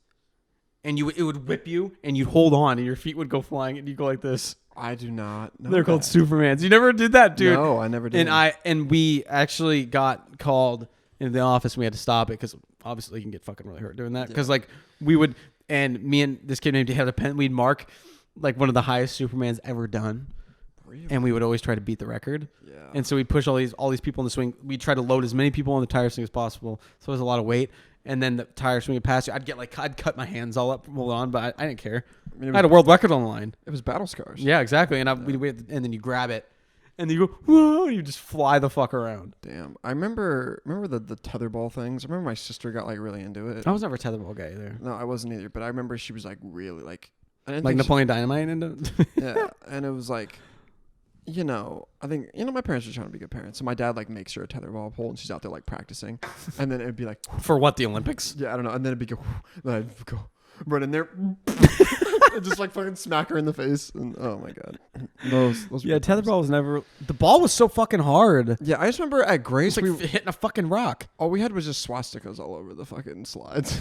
and it would whip you, and you'd hold on, and your feet would go flying, and you go like this. I do not know. They're called Supermans. You never did that, dude. No, I never did. And we actually got called into the office, and we had to stop it because obviously you can get fucking really hurt doing that. Because like we would, and me and this kid named had a pen. We'd mark like one of the highest Supermans ever done. Really? And we would always try to beat the record. Yeah. And so we'd push all these people in the swing. We'd try to load as many people on the tire swing as possible. So it was a lot of weight. And then the tire swing would pass you. I'd cut my hands all up, hold on, but I didn't care. I had a world record on the line. It was battle scars. Yeah, exactly. And and then you grab it, and then you go, whoa, and you just fly the fuck around. Damn. I remember the tetherball things. I remember my sister got like really into it. I was never a tetherball guy either. No, I wasn't either. But I remember she was like really like. Like Napoleon Dynamite into. Yeah, and it was like, I think my parents were trying to be good parents. So my dad like makes her a tetherball pole, and she's out there like practicing, and then it'd be like for what, the Olympics? Yeah, I don't know. And then it'd be then I'd go run in there, and just like fucking smack her in the face, and oh my god, those yeah, tetherball was never. The ball was so fucking hard. Yeah, I just remember at Grace we hitting a fucking rock. All we had was just swastikas all over the fucking slides.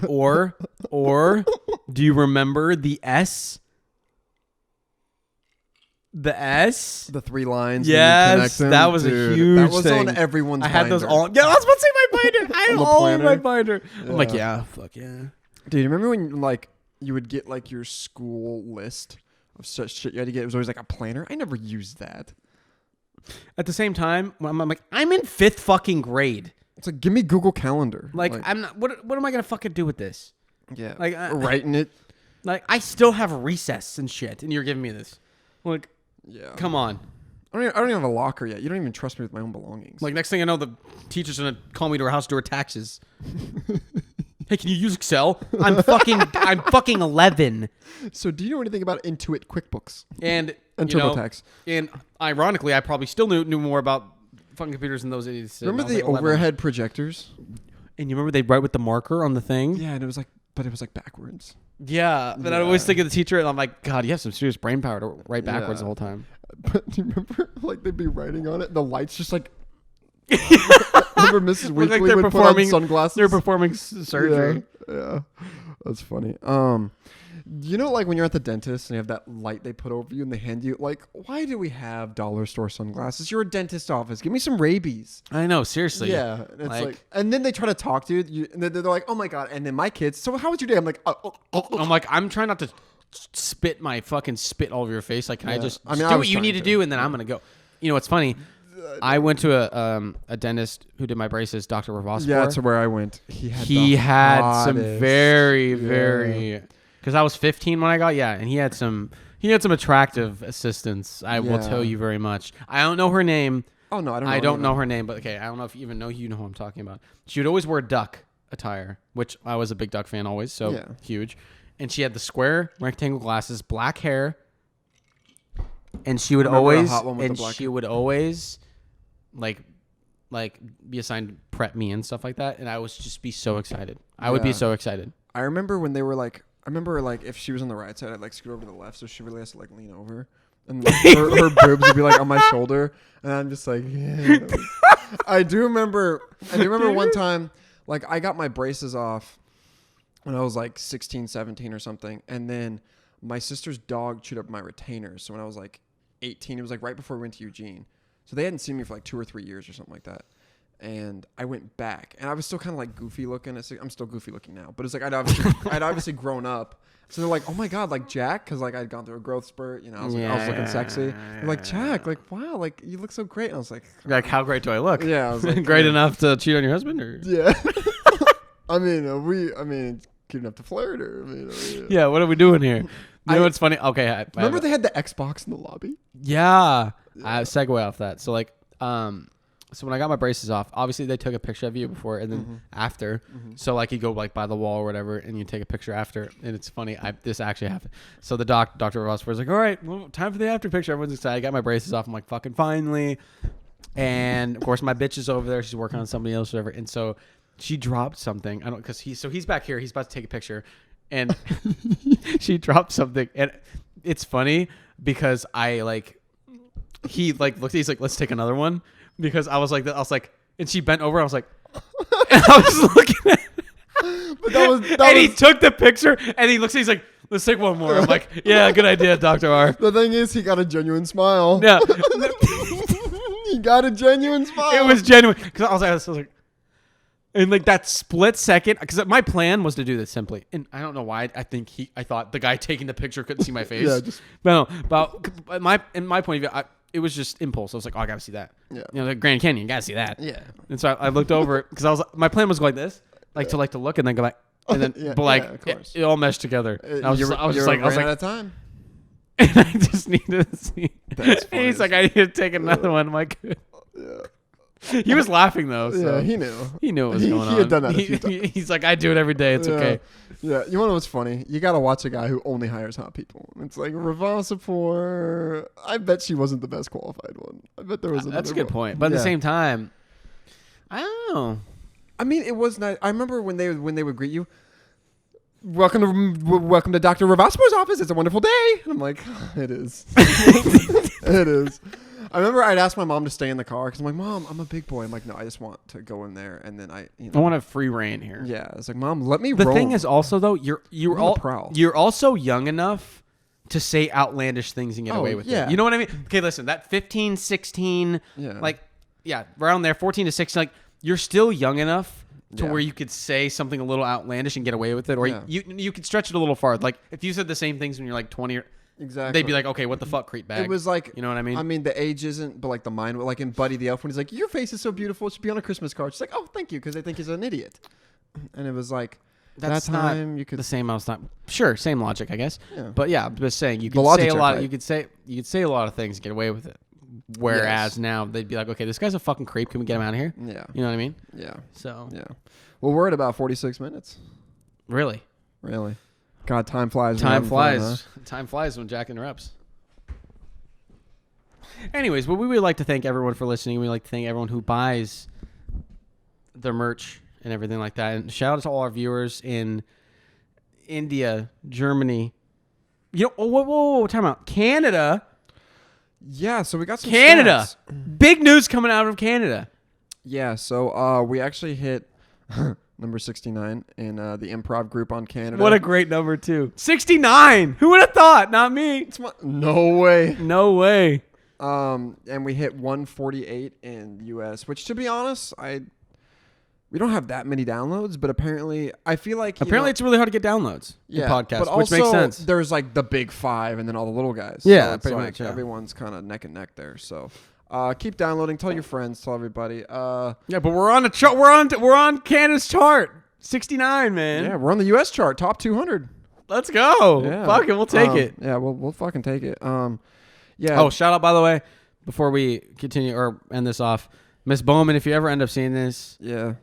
or do you remember the S? The S? The 3 lines. Yes, that was a huge That was thing. on everyone's I had binder. those all. Yeah, I was about to say my binder. I had all in my binder. Yeah. I'm like, yeah, fuck yeah. Dude, remember when like you would get like your school list of such shit you had to get? It was always like a planner. I never used that. At the same time, I'm like, I'm in 5th fucking grade. It's like, give me Google Calendar. Like I'm not. What am I gonna fucking do with this? Yeah. Like writing it. Like I still have recess and shit, and you're giving me this. Like, yeah. Come on. I don't even have a locker yet. You don't even trust me with my own belongings. Like next thing I know, the teacher's gonna call me to her house to do her taxes. Hey, can you use Excel? I'm fucking 11. So do you know anything about Intuit QuickBooks and TurboTax? And ironically, I probably still knew more about fucking computers than those idiots. Remember the overhead projectors? And you remember they write with the marker on the thing? Yeah, and it was like backwards. Yeah, but I always think of the teacher, and I'm like, God, you have some serious brain power to write backwards the whole time. But do you remember, like, they'd be writing on it, the lights just like. Remember Mrs. Weekly like would put on sunglasses? They're performing surgery. Yeah, that's funny. Like when you're at the dentist and you have that light they put over you and they hand you, like, why do we have dollar store sunglasses? You're a dentist office. Give me some rabies. I know, seriously. Yeah, and it's like, and then they try to talk to you, and they're like, oh my god. And then my kids, so how was your day? I'm like, I'm like, I'm trying not to spit my fucking spit all over your face. Like, can I just do what you need to do, and then I'm gonna go. You know what's funny? I went to a dentist who did my braces, Dr. Ravosfor. Yeah, that's where I went. He had some very because I was 15 when I got and he had some attractive assistants. I will tell you very much. I don't know her name. Oh no, I don't know her name, but okay, I don't know if you even know who I'm talking about. She would always wear duck attire, which I was a big Duck fan always, so huge. And she had the square rectangle glasses, black hair, and she would always like be assigned prep me and stuff like that, and I would just be so excited. I would be so excited. I remember when they were like, if she was on the right side, I'd like scoot over to the left, so she really has to like lean over, and like, her boobs would be like on my shoulder, and I'm just like, yeah. I do remember one time, like I got my braces off when I was like 16, 17 or something, and then my sister's dog chewed up my retainers. So when I was like 18, it was like right before we went to Eugene. So they hadn't seen me for like 2 or 3 years or something like that. And I went back, and I was still kind of like goofy looking. I'm still goofy looking now, but it's like I'd obviously grown up. So they're like, "Oh my god, like Jack," because like I'd gone through a growth spurt. You know, I was looking sexy. They're like, "Jack, like wow, like you look so great." And I was like, how great do I look? Yeah, I was like, great enough to cheat on your husband, or yeah. I mean, cute enough to flirt, or yeah. What are we doing here? You know what's funny? Okay, remember they had the Xbox in the lobby. Yeah, I segue off that. So like, So when I got my braces off, obviously they took a picture of you before and then after. So like you go like by the wall or whatever, and you take a picture after. And it's funny, this actually happened. So the Dr. Ross was like, "All right, well, time for the after picture." Everyone's excited. I got my braces off. I'm like, "Fucking finally!" And of course, my bitch is over there. She's working on somebody else or whatever. And so she dropped something. I don't because he's back here. He's about to take a picture, and she dropped something. And it's funny because he looks. He's like, "Let's take another one." Because I was like, and she bent over. I was like, and I was looking at it. But that was He took the picture and he looks, he's like, "Let's take one more." I'm like, "Yeah, good idea, Dr. R." The thing is, he got a genuine smile. Yeah. He got a genuine smile. It was genuine. Because I was like, and like that split second, because my plan was to do this simply. And I don't know why. I thought the guy taking the picture couldn't see my face. Yeah, just. But no, but in my point of view, it was just impulse. I was like, "Oh, I gotta see that." Yeah. The Grand Canyon, gotta see that. Yeah. And so I looked over because my plan was go like this, to look and then go back, and then Yeah, but of course. it all meshed together. And I was just like, out of time. and I just needed to see. That's And funny he's as like, "I need to take another one." I'm like, Yeah. he was laughing though. So Yeah, he knew. he knew what was going on. He had done that a few times. He's like, "I do it every day. It's Yeah. okay." Yeah, you want to know what's funny? You got to watch a guy who only hires hot people. It's like Ravasapur. I bet she wasn't the best qualified one. I bet there was another That's a good one. point. But at Yeah. the same time, I don't know. I mean, it was nice. I remember when they would greet you. Welcome to Dr. Ravasapur's office. It's a wonderful day. And I'm like, it is. It is. I remember I'd ask my mom to stay in the car because I'm like, "Mom, I'm a big boy." I'm like, "No, I just want to go in there." And then I I want to have free reign here. yeah, it's like, "Mom, let me The roam." thing is also though, you're I'm a prowl. you're also young enough to say outlandish things and get Oh, away with yeah. it. You know what I mean? Okay, listen, that 15, 16, Yeah. around there, 14 to 16, you're still young enough to Yeah. where you could say something a little outlandish and get away with it, or Yeah. you could stretch it a little far. Like if you said the same things when you're like 20, Exactly. they'd be like, "Okay, what the fuck, creep bag?" It was like, you know what I mean? I mean, the age isn't, but like the mind, like in Buddy the Elf, when he's like, "Your face is so beautiful, it should be on a Christmas card." She's like, "Oh, thank you," because they think he's an idiot. And it was like, That's that not time you could, the same. I was not sure. Same logic, I guess. yeah. But yeah, I'm just saying you The could say logics a are lot. tight. You could say a lot of things and get away with it. Whereas now they'd be like, "Okay, this guy's a fucking creep. Can we get him out of here?" Yeah. You know what I mean? Yeah. So Yeah. Well, we're at about 46 minutes. really, Really. God, time flies. when time you're having flies. fun, Time flies when Jack interrupts. Anyways, well, we would like to thank everyone for listening. We'd like to thank everyone who buys the merch and everything like that. And shout out to all our viewers in India, Germany. Whoa, time out. Canada. Yeah, so we got some Canada. stats. Big news coming out of Canada. Yeah, so we actually hit number 69 in the improv group on Canada. What a great number, too. 69. Who would have thought? Not me. No way. No way. And we hit 148 in US, which to be honest, we don't have that many downloads, but apparently I feel like It's really hard to get downloads in podcasts, but which also, makes sense. There's like the big five and then all the little guys. Yeah, so it's pretty like much, yeah. everyone's kind of neck and neck there. So keep downloading, tell your friends, tell everybody. Yeah, but we're on the chart. We're on Canada's chart. 69, man. Yeah, we're on the US chart, top 200. Let's go. Yeah. Fuck it, we'll take it. Yeah, we'll fucking take it. Yeah. Oh, shout out, by the way, before we continue or end this off, Miss Bowman, if you ever end up seeing this, yeah.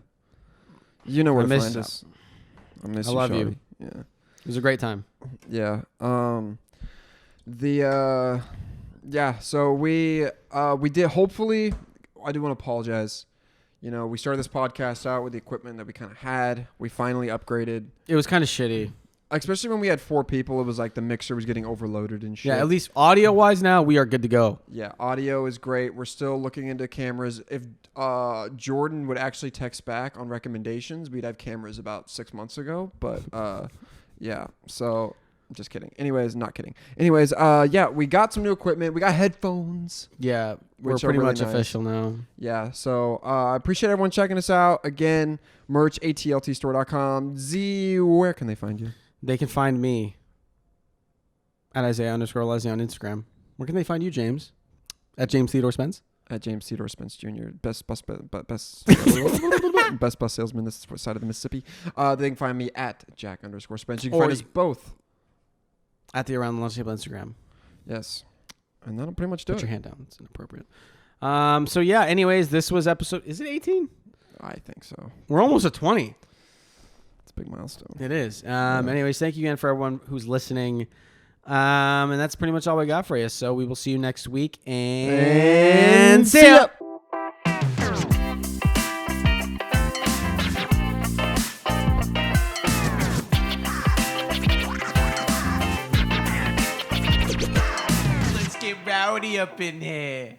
You know where I to miss find you. us. I miss I you, love you. shawty. Yeah. it was a great time. Yeah. Yeah, so we did, hopefully, I do want to apologize. We started this podcast out with the equipment that we kind of had. We finally upgraded. It was kind of shitty. Especially when we had 4 people, it was like the mixer was getting overloaded and shit. Yeah, at least audio-wise now, we are good to go. Yeah, audio is great. We're still looking into cameras. If Jordan would actually text back on recommendations, we'd have cameras about 6 months ago. But yeah, so just kidding. Anyways, not kidding. Anyways, yeah, we got some new equipment. We got headphones. Yeah, we're Which are pretty really much nice. official now. Yeah, so I appreciate everyone checking us out. Again, merch, atltstore.com. Z, where can they find you? They can find me at Isaiah_Leslie on Instagram. Where can they find you, James? At James Theodore Spence? At James Theodore Spence Jr., best bus salesman this side of the Mississippi. They can find me at Jack_Spence. You can Or find us both. At the Around the Lunch Table Instagram. Yes. And that'll pretty much do Put it. your hand down. It's inappropriate. So yeah. Anyways, this was episode. Is it 18? I think so. We're almost at 20. It's a big milestone. It is. Anyways, thank you again for everyone who's listening. And that's pretty much all we got for you. So we will see you next week. And see ya. Let's get rowdy up in here.